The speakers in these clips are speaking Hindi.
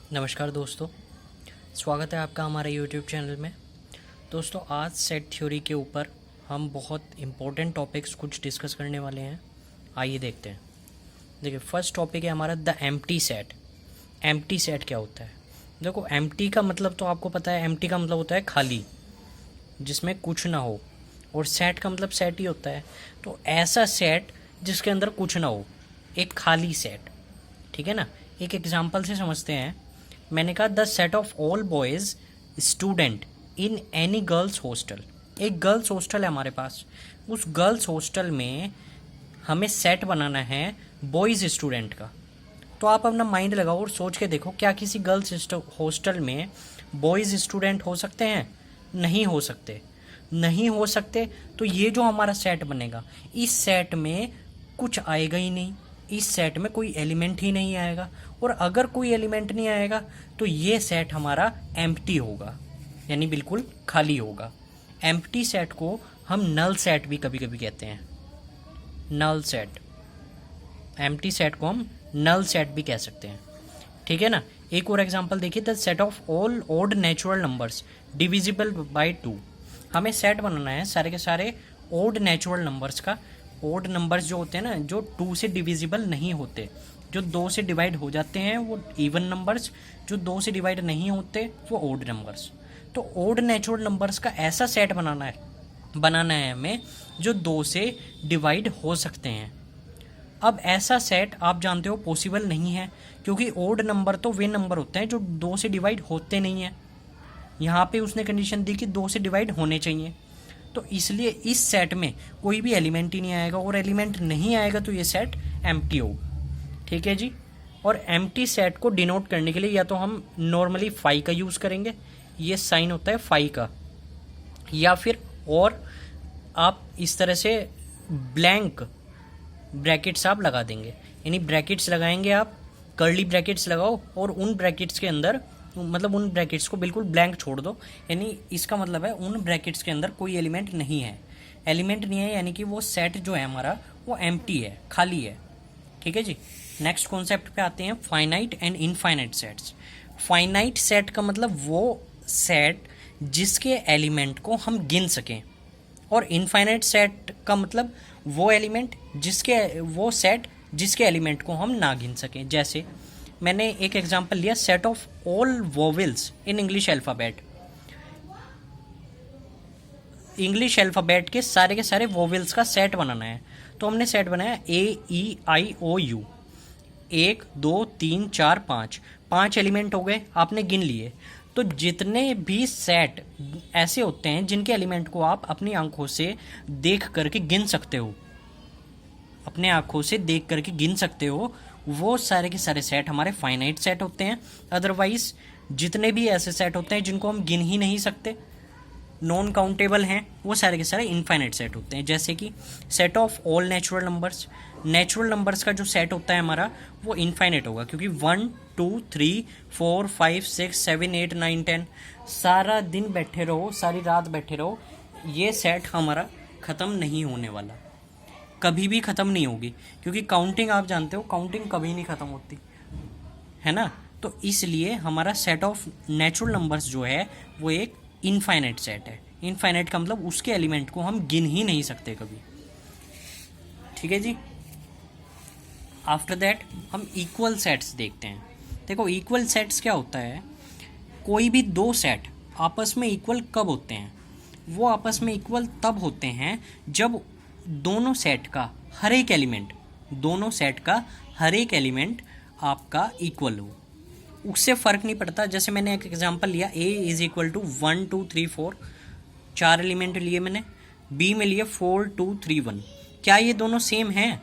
नमस्कार दोस्तों, स्वागत है आपका हमारे यूट्यूब चैनल में। दोस्तों, आज सेट थ्योरी के ऊपर हम बहुत इम्पोर्टेंट टॉपिक्स कुछ डिस्कस करने वाले हैं। आइए देखते हैं। देखिए, फर्स्ट टॉपिक है हमारा the empty set. Empty set क्या होता है? देखो, एम्प्टी का मतलब तो आपको पता है। एम्प्टी का मतलब होता है खाली, जिसमें कुछ ना हो, और सेट का मतलब सेट ही होता है। तो ऐसा सेट जिसके अंदर कुछ ना हो, एक खाली सेट। ठीक है ना? एक एग्जाम्पल से समझते हैं। मैंने कहा the set of all boys student in any girls hostel. एक गर्ल्स हॉस्टल है हमारे पास। उस गर्ल्स हॉस्टल में हमें सेट बनाना है बॉयज़ स्टूडेंट का। तो आप अपना माइंड लगाओ और सोच के देखो, क्या किसी गर्ल्स हॉस्टल में बॉयज़ स्टूडेंट हो सकते हैं? नहीं हो सकते। नहीं हो सकते, तो ये जो हमारा सेट बनेगा, इस सेट में कुछ आएगा ही नहीं। इस सेट में कोई एलिमेंट ही नहीं आएगा, और अगर कोई एलिमेंट नहीं आएगा तो ये सेट हमारा एम्प्टी होगा, यानी बिल्कुल खाली होगा। एम्प्टी सेट को हम नल सेट भी कभी कभी कहते हैं। नल सेट, एम्प्टी सेट को हम नल सेट भी कह सकते हैं। ठीक है ना? एक और एग्जांपल देखिए, the set of all odd natural numbers divisible by 2। हमें सेट बनाना है सारे के सारे ऑड नेचुरल नंबर्स का। ऑड नंबर्स जो होते हैं ना, जो 2 से डिविजिबल नहीं होते, जो 2 से डिवाइड हो जाते हैं वो इवन नंबर्स, जो 2 से डिवाइड नहीं होते वो ऑड नंबर्स। तो ऑड नेचुरल नंबर्स का ऐसा सेट बनाना है हमें जो 2 से डिवाइड हो सकते हैं। अब ऐसा सेट आप जानते हो पॉसिबल नहीं है, क्योंकि ओड नंबर तो वे नंबर होते हैं जो 2 से डिवाइड होते नहीं हैं। यहाँ पे उसने कंडीशन दी कि 2 से डिवाइड होने चाहिए, तो इसलिए इस सेट में कोई भी एलिमेंट ही नहीं आएगा, और एलिमेंट नहीं आएगा तो ये सेट एम्प्टी होगा। ठीक है जी? और एम्प्टी सेट को डिनोट करने के लिए या तो हम नॉर्मली फाई का यूज़ करेंगे, ये साइन होता है फाई का, या फिर और आप इस तरह से ब्लैंक ब्रैकेट्स आप लगा देंगे। यानी ब्रैकेट्स लगाएंगे आप, कर्ली ब्रैकेट्स लगाओ, और उन ब्रैकेट्स के अंदर, मतलब उन ब्रैकेट्स को बिल्कुल ब्लैंक छोड़ दो। यानी इसका मतलब है उन ब्रैकेट्स के अंदर कोई एलिमेंट नहीं है। एलिमेंट नहीं है यानी कि वो सेट जो है हमारा वो एम्प्टी है, खाली है। ठीक है जी? नेक्स्ट कॉन्सेप्ट पे आते हैं, finite and infinite sets. Finite set का मतलब वो सेट जिसके एलिमेंट को हम गिन सकें, और इनफाइनाइट सेट का मतलब वो सेट जिसके एलिमेंट को हम ना गिन सकें। जैसे मैंने एक एग्जांपल लिया, set of all vowels in English alphabet. English alphabet के सारे वोवेल्स का सेट बनाना है, तो हमने सेट बनाया AEIOU। 1 2 3 4 5, 5 एलिमेंट हो गए, आपने गिन लिए। तो जितने भी सेट ऐसे होते हैं जिनके एलिमेंट को आप अपनी आंखों से देख करके गिन सकते हो, अपने आंखों से देख करके गिन सकते हो, वो सारे के सारे सेट हमारे फाइनाइट सेट होते हैं। अदरवाइज जितने भी ऐसे सेट होते हैं जिनको हम गिन ही नहीं सकते, नॉन काउंटेबल हैं, वो सारे के सारे इनफाइनाइट सेट होते हैं। जैसे कि set of all natural numbers. Natural numbers का जो सेट होता है हमारा वो इनफाइनाइट होगा, क्योंकि 1 2 3 4 5 6 7 8 9 10, सारा दिन बैठे रहो, सारी रात बैठे रहो, ये सेट हमारा ख़त्म नहीं होने वाला, कभी भी ख़त्म नहीं होगी। क्योंकि काउंटिंग आप जानते हो, काउंटिंग कभी नहीं ख़त्म होती है ना? तो इसलिए हमारा सेट ऑफ नेचुरल नंबर्स जो है वो एक इनफाइनाइट सेट है। इनफाइनाइट का मतलब उसके एलिमेंट को हम गिन ही नहीं सकते कभी। ठीक है जी? आफ्टर दैट हम इक्वल सेट्स देखते हैं। देखो, इक्वल सेट्स क्या होता है? कोई भी दो सेट आपस में इक्वल कब होते हैं? वो आपस में इक्वल तब होते हैं जब दोनों सेट का हर एक एलिमेंट आपका इक्वल हो। उससे फ़र्क नहीं पड़ता। जैसे मैंने एक एग्जांपल लिया, A is equal to 1 2 3 4, 4 element लिए मैंने। B में लिए 4 2 3 1। क्या ये दोनों सेम हैं?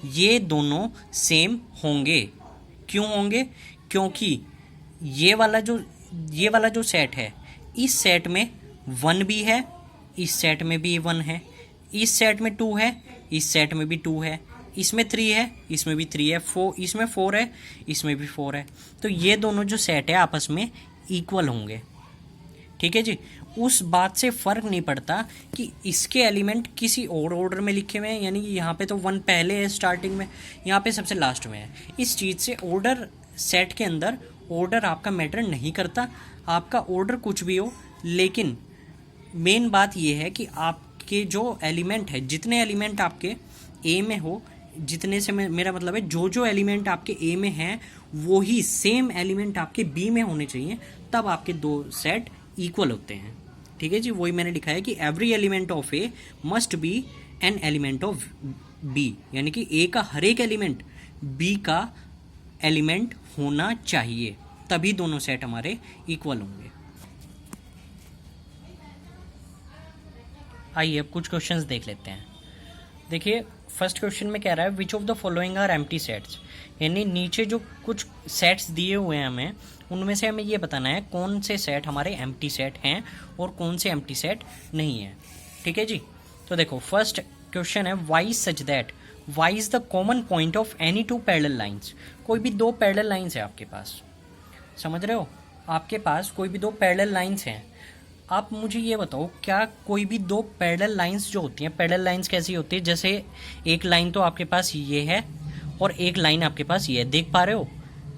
ये दोनों सेम होंगे। क्यों होंगे? क्योंकि ये वाला जो सेट है, इस सेट में 1 भी है, इस सेट में भी 1 है, इस सेट में 2 है, इस सेट में भी 2 है, इसमें 3 है, इसमें भी 3 है, इसमें 4 है, इसमें भी 4 है। तो ये दोनों जो सेट है आपस में इक्वल होंगे। ठीक है जी? उस बात से फ़र्क नहीं पड़ता कि इसके एलिमेंट किसी और ऑर्डर में लिखे हुए हैं, यानी कि यहाँ पे तो 1 पहले है स्टार्टिंग में, यहाँ पे सबसे लास्ट में है। इस चीज़ से ऑर्डर सेट के अंदर ऑर्डर आपका मैटर नहीं करता, आपका ऑर्डर कुछ भी हो, लेकिन मेन बात ये है कि आपके जो एलिमेंट है, जितने एलिमेंट आपके ए में हो, जितने से मेरा मतलब है जो एलिमेंट आपके ए में हैं वो ही सेम एलिमेंट आपके बी में होने चाहिए, तब आपके दो सेट इक्वल होते हैं। ठीक है जी, वही मैंने लिखा है कि every element of A must be an element of B, यानी कि ए का हर एक एलिमेंट बी का एलिमेंट होना चाहिए, तभी दोनों सेट हमारे इक्वल होंगे। आइए अब कुछ क्वेश्चंस देख लेते हैं। देखिए फर्स्ट क्वेश्चन में कह रहा है which of the following are empty sets, यानी नीचे जो कुछ सेट्स दिए हुए हैं हमें, उनमें से हमें ये बताना है कौन से सेट हमारे एम्प्टी सेट हैं और कौन से एम्प्टी सेट नहीं है। ठीक है जी, तो देखो फर्स्ट क्वेश्चन है Y such that Y is the common point of any two parallel lines. कोई भी दो पैरेलल लाइंस है आपके पास, समझ रहे हो, आपके पास कोई भी दो पैरेलल लाइंस हैं। आप मुझे ये बताओ क्या कोई भी दो पैरेलल लाइंस जो होती हैं, पैरेलल लाइंस कैसी होती है, जैसे एक लाइन तो आपके पास ये है और एक लाइन आपके पास ये है, देख पा रहे हो,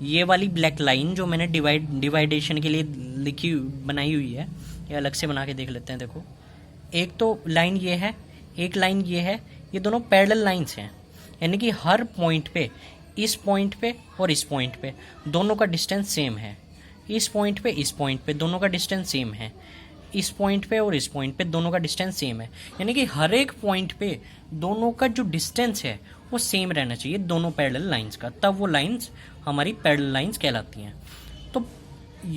ये वाली ब्लैक लाइन जो मैंने डिवाइडेशन के लिए बनाई हुई है, ये अलग से बना के देख लेते हैं। देखो एक तो लाइन ये है, एक लाइन ये है, ये दोनों पैरेलल लाइंस हैं, यानी कि हर पॉइंट पे, इस पॉइंट पे और इस पॉइंट पे दोनों का डिस्टेंस सेम है, इस पॉइंट पे इस पॉइंट पे दोनों का डिस्टेंस सेम है, इस पॉइंट पे और इस पॉइंट पे दोनों का डिस्टेंस सेम है, यानी कि हर एक पॉइंट पे दोनों का जो डिस्टेंस है वो सेम रहना चाहिए दोनों पैरेलल लाइंस का, तब वो लाइंस हमारी पैरेलल लाइंस कहलाती हैं। तो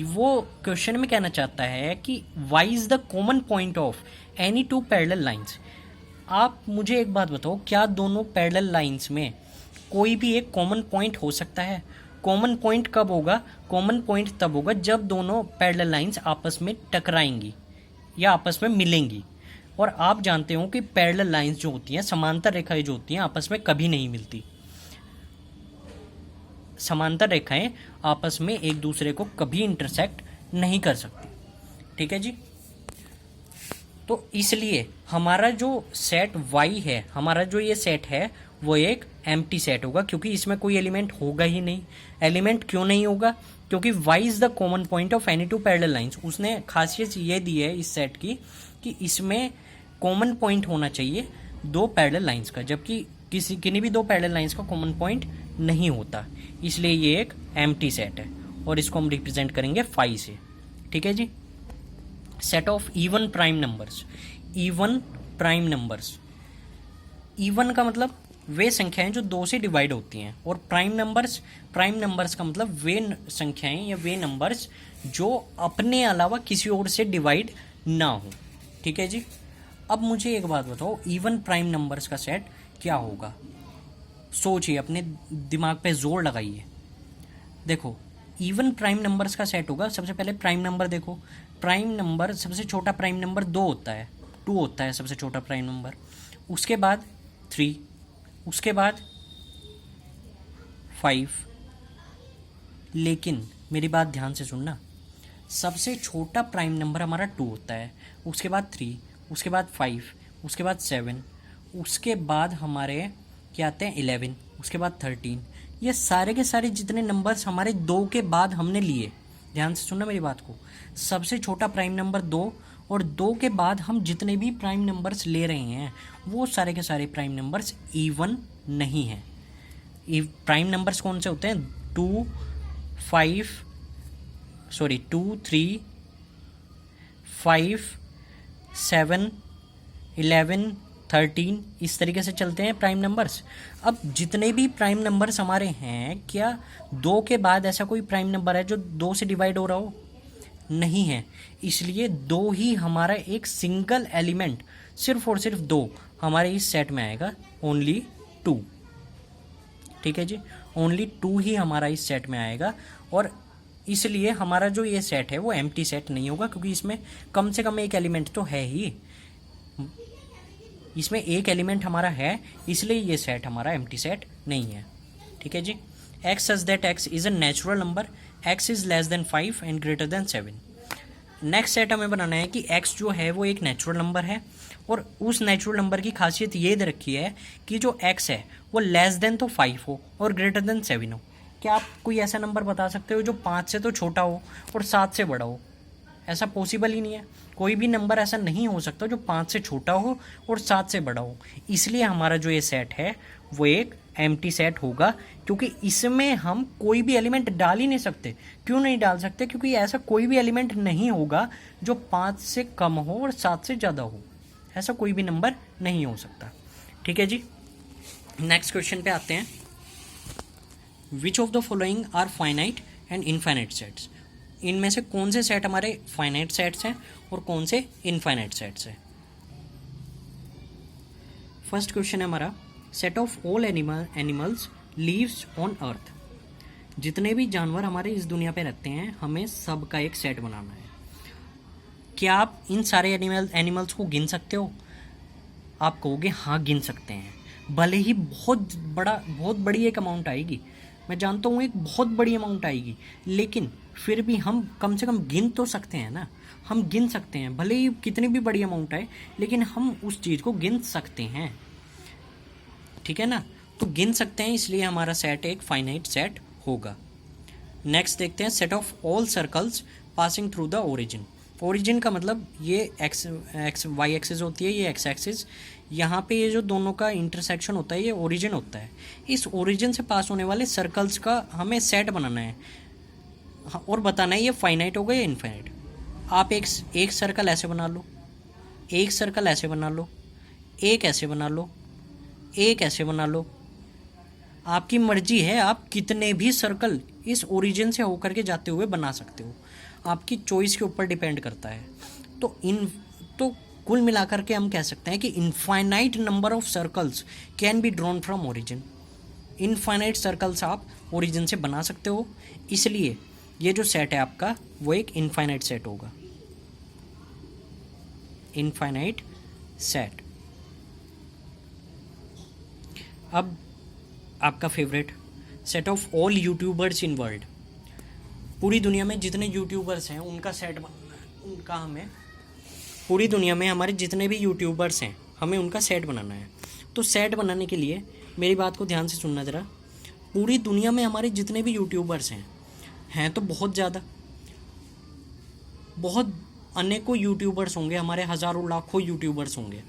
वो क्वेश्चन में कहना चाहता है कि Y is the common point of any two parallel lines. आप मुझे एक बात बताओ, क्या दोनों पैरेलल लाइंस में कोई भी एक कॉमन पॉइंट हो सकता है? कॉमन पॉइंट कब होगा? कॉमन पॉइंट तब होगा जब दोनों पैरेलल लाइंस आपस में टकराएंगी या आपस में मिलेंगी। और आप जानते हो कि पैरेलल लाइंस जो होती हैं, समांतर रेखाएं जो होती हैं, आपस में कभी नहीं मिलती। समांतर रेखाएं आपस में एक दूसरे को कभी इंटरसेक्ट नहीं कर सकती। ठीक है जी, तो इसलिए हमारा जो सेट y है, हमारा जो ये सेट है वो एक एम्प्टी सेट होगा, क्योंकि इसमें कोई एलिमेंट होगा ही नहीं। एलिमेंट क्यों नहीं होगा? क्योंकि y is the common point of any two parallel lines. उसने खासियत ये दी है इस सेट की कि इसमें कॉमन पॉइंट होना चाहिए दो पैरेलल लाइंस का, जबकि किन्हीं भी दो पैरेलल लाइंस का कॉमन पॉइंट नहीं होता, इसलिए ये एक एम्प्टी सेट है और इसको हम रिप्रेजेंट करेंगे फाई से। ठीक है जी, set of even prime numbers. Even prime numbers, even का मतलब वे संख्याएं जो दो से डिवाइड होती हैं, और प्राइम नंबर्स का मतलब वे संख्याएं या वे नंबर्स जो अपने अलावा किसी और से डिवाइड ना हो। ठीक है जी, अब मुझे एक बात बताओ, इवन प्राइम नंबर्स का सेट क्या होगा? सोचिए, अपने दिमाग पे जोर लगाइए। देखो इवन प्राइम नंबर्स का सेट होगा, सबसे पहले प्राइम नंबर देखो, प्राइम नंबर सबसे छोटा प्राइम नंबर 2 होता है, 2 होता है सबसे छोटा प्राइम नंबर, उसके बाद 3, उसके बाद 5। लेकिन मेरी बात ध्यान से सुनना, सबसे छोटा प्राइम नंबर हमारा 2 होता है, उसके बाद 3, उसके बाद 5, उसके बाद 7, उसके बाद हमारे क्या आते हैं 11, उसके बाद 13। ये सारे के सारे जितने नंबर्स हमारे 2 के बाद हमने लिए, ध्यान से सुनना मेरी बात को, सबसे छोटा प्राइम नंबर 2 और 2 के बाद हम जितने भी प्राइम नंबर्स ले रहे हैं वो सारे के सारे प्राइम नंबर्स इवन नहीं हैं। प्राइम नंबर्स कौन से होते हैं? 2, 3, 5, 7, 11, 13, इस तरीके से चलते हैं प्राइम नंबर्स। अब जितने भी प्राइम नंबर्स हमारे हैं, क्या 2 के बाद ऐसा कोई प्राइम नंबर है जो 2 से डिवाइड हो रहा हो? नहीं है, इसलिए 2 ही हमारा एक सिंगल एलिमेंट, सिर्फ और सिर्फ 2 हमारे इस सेट में आएगा, ओनली 2। ठीक है जी, ओनली 2 ही हमारा इस सेट में आएगा, और इसलिए हमारा जो ये सेट है वो एम्प्टी सेट नहीं होगा, क्योंकि इसमें कम से कम एक एलिमेंट तो है ही, इसमें एक एलिमेंट हमारा है, इसलिए ये सेट हमारा एम्प्टी सेट नहीं है। ठीक है जी, x such that x is a natural number, x is less than 5 and greater than 7। Next set हमें बनाना है कि x जो है वो एक नेचुरल नंबर है, और उस नेचुरल नंबर की खासियत ये दे रखी है कि जो x है वो लेस देन तो 5 हो और ग्रेटर देन 7 हो। क्या आप कोई ऐसा नंबर बता सकते हो जो 5 से तो छोटा हो और 7 से बड़ा हो? ऐसा पॉसिबल ही नहीं है। कोई भी नंबर ऐसा नहीं हो सकता जो 5 से छोटा हो और 7 से बड़ा हो। इसलिए हमारा जो ये सेट है वो एक एम्प्टी सेट होगा, क्योंकि इसमें हम कोई भी एलिमेंट डाल ही नहीं सकते। क्यों नहीं डाल सकते? क्योंकि ऐसा कोई भी एलिमेंट नहीं होगा जो 5 से कम हो और 7 से ज़्यादा हो। ऐसा कोई भी नंबर नहीं हो सकता। ठीक है जी, नेक्स्ट क्वेश्चन पे आते हैं। Which of the following are finite and infinite sets? इनमें से कौन से सेट हमारे फाइनाइट सेट्स हैं और कौन से इनफाइनाइट सेट्स हैं? फर्स्ट क्वेश्चन है हमारा, set of all animals lives on earth. जितने भी जानवर हमारे इस दुनिया पे रहते हैं, हमें सबका एक सेट बनाना है। क्या आप इन सारे एनिमल्स को गिन सकते हो? आप कहोगे हाँ गिन सकते हैं, भले ही बहुत बड़ी एक अमाउंट आएगी। मैं जानता हूँ एक बहुत बड़ी अमाउंट आएगी, लेकिन फिर भी हम कम से कम गिन तो सकते हैं ना। हम गिन सकते हैं, भले ही कितनी भी बड़ी अमाउंट आए, लेकिन हम उस चीज़ को गिन सकते हैं। ठीक है ना, तो गिन सकते हैं, इसलिए हमारा सेट एक फाइनाइट सेट होगा। नेक्स्ट देखते हैं, set of all circles passing through the origin. Origin का मतलब ये एक्स वाई एक्सिस होती है, ये एक्स एक्सिस, यहाँ पे ये जो दोनों का इंटरसेक्शन होता है ये ओरिजिन होता है। इस ओरिजिन से पास होने वाले सर्कल्स का हमें सेट बनाना है और बताना है ये फाइनाइट होगा या इनफाइनाइट। आप एक सर्कल ऐसे बना लो, एक सर्कल ऐसे बना लो, एक ऐसे बना लो, एक ऐसे बना लो। आपकी मर्जी है, आप कितने भी सर्कल इस ओरिजिन से होकर के जाते हुए बना सकते हो। आपकी चॉइस के ऊपर डिपेंड करता है। तो कुल मिलाकर के हम कह सकते हैं कि infinite number of circles can be drawn from origin. Infinite circles आप ओरिजिन से बना सकते हो, इसलिए ये जो सेट है आपका वो एक इनफाइनाइट सेट होगा। Infinite set. अब आपका favourite, set of all YouTubers in world. पूरी दुनिया में जितने यूट्यूबर्स हैं उनका सेट बनाना है। उनका हमें पूरी दुनिया में हमारे जितने भी यूट्यूबर्स हैं हमें उनका सेट बनाना है। तो सेट बनाने के लिए मेरी बात को ध्यान से सुनना ज़रा। पूरी दुनिया में हमारे जितने भी यूट्यूबर्स हैं तो बहुत ज़्यादा, बहुत अनेकों यूट्यूबर्स होंगे, हमारे हज़ारों लाखों यूट्यूबर्स होंगे,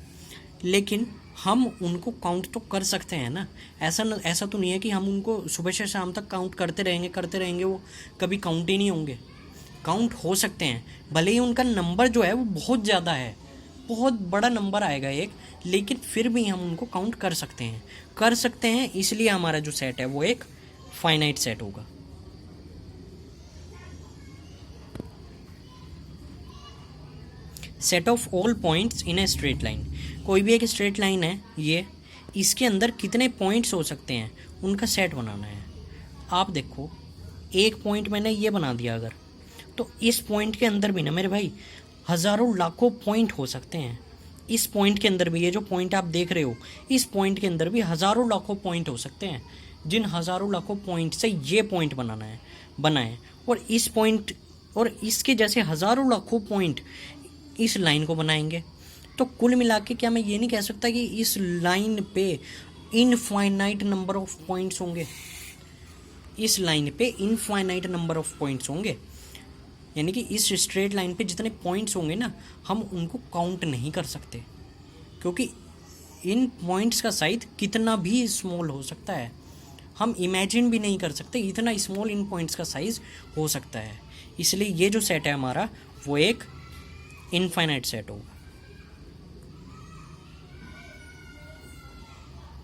लेकिन हम उनको काउंट तो कर सकते हैं ना। ऐसा तो नहीं है कि हम उनको सुबह से शाम तक काउंट करते रहेंगे, वो कभी काउंट ही नहीं होंगे। काउंट हो सकते हैं, भले ही उनका नंबर जो है वो बहुत ज़्यादा है, बहुत बड़ा नंबर आएगा एक, लेकिन फिर भी हम उनको काउंट कर सकते हैं। इसलिए हमारा जो सेट है वो एक फाइनाइट सेट होगा। Set of all points in a straight line. कोई भी एक स्ट्रेट लाइन है ये, इसके अंदर कितने पॉइंट्स हो सकते हैं उनका सेट बनाना है। आप देखो, एक पॉइंट मैंने ये बना दिया अगर, तो इस पॉइंट के अंदर भी ना मेरे भाई हज़ारों लाखों पॉइंट हो सकते हैं। इस पॉइंट के अंदर भी, ये जो पॉइंट आप देख रहे हो, इस पॉइंट के अंदर भी हज़ारों लाखों पॉइंट हो सकते हैं। जिन हज़ारों लाखों पॉइंट से ये पॉइंट बनाए और इस पॉइंट और इसके जैसे हज़ारों लाखों पॉइंट इस लाइन को बनाएंगे। तो कुल मिला के क्या मैं ये नहीं कह सकता कि इस लाइन पे इनफाइनाइट नंबर ऑफ पॉइंट्स होंगे? इस लाइन पे इनफाइनाइट नंबर ऑफ पॉइंट्स होंगे, यानी कि इस स्ट्रेट लाइन पे जितने पॉइंट्स होंगे ना, हम उनको काउंट नहीं कर सकते, क्योंकि इन पॉइंट्स का साइज कितना भी स्मॉल हो सकता है। हम इमेजिन भी नहीं कर सकते इतना स्मॉल इन पॉइंट्स का साइज हो सकता है। इसलिए ये जो सेट है हमारा वो एक इनफाइनाइट सेट होगा।